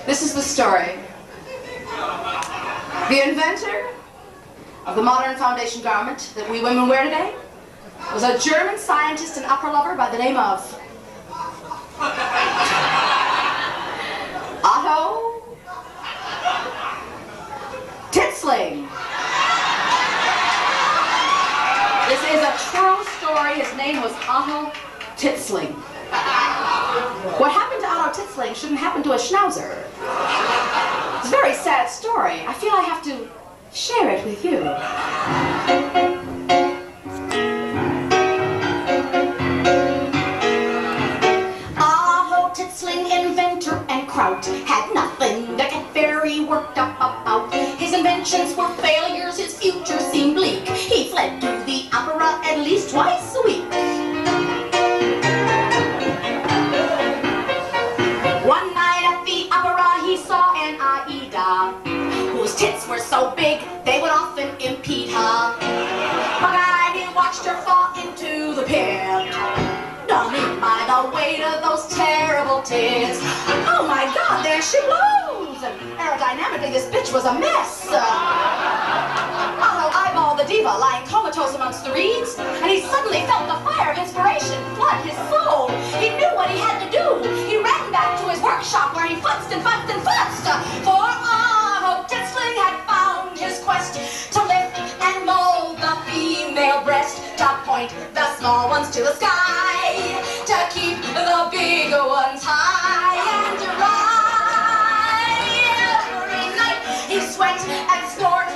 This is the story. The inventor of the modern foundation garment that we women wear today was a German scientist and opera lover by the name of Otto Titzling. This is a true story. His name was Otto Titzling. What happened to Otto Titzling shouldn't happen to a schnauzer. It's a very sad story. I feel I have to share it with you. Otto Titzling, inventor and kraut, had nothing to get very worked up about. His inventions were failures, his future seemed bleak. He fled to the opera at least twice a week. One night at the opera he saw an Aida, whose tits were so big they would often impede her. But he watched her fall into the pit, done in by the weight of those terrible tits. Oh my God, there she blows! And aerodynamically this bitch was a mess. Otto eyeballed the diva lying comatose amongst the reeds, and he suddenly felt the fire of inspiration flood his soul. He knew what he had to do. He ran back to his workshop where he futzed and futzed and futzed. For Otto Titzling had found his quest to lift and mold the female breast, to point the small ones to the sky, to keep the bigger ones high and dry. Every night he sweat and snort,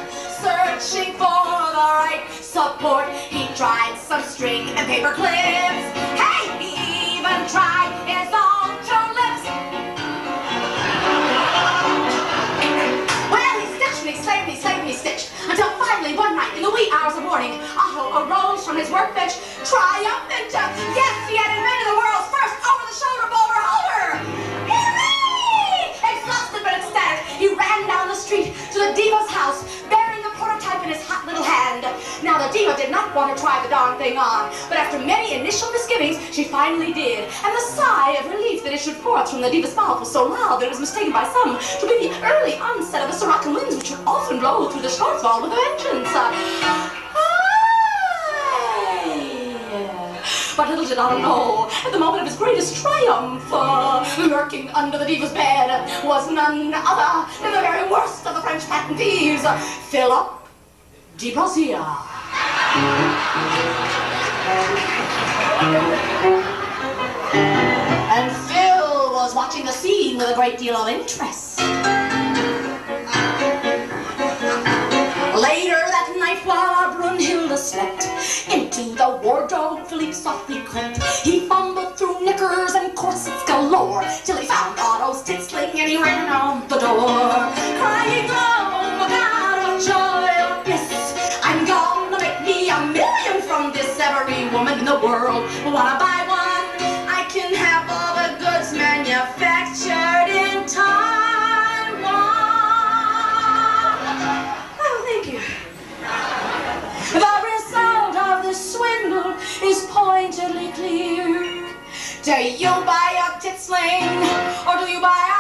searching for the right support. He tried some string and paper clips. Hey, he even tried his own true lips. Well, he stitched and he slaved and he slaved and he stitched, until finally one night in the wee hours of morning, Otto arose from his workbench, triumphant. Yes, he had invented the world's first over-the-shoulder boulder holder. Hooray! Exhausted but ecstatic, he ran down the street to the diva's house, bearing the prototype in his hot little hand. Now the diva did not want to try the darn thing on, but after many initial misgivings, she finally did. And the sigh of relief that issued forth from the diva's mouth was so loud that it was mistaken by some to be the early onset of the Siroccan winds, which would often blow through the Schwarzwald with a vengeance. But little did Otto know, at the moment of his greatest triumph, lurking under the diva's bed was none other than the very worst of the French patent thieves, Philip de Brassiere. And Phil was watching the scene with a great deal of interest. Later that night, while Brunhilde slept, into the wardrobe Philippe softly crept. He fumbled through knickers and corsets galore, till he found Otto's Titzling and he ran out the door, crying, oh my God, what joy of bliss! I'm gonna make me $1 million from this. Every woman in the world will wanna buy one. I can have all the goods manufactured in Taiwan. Oh, thank you. The result of this swindle is pointedly clear. Do you buy a Titzling, or do you buy a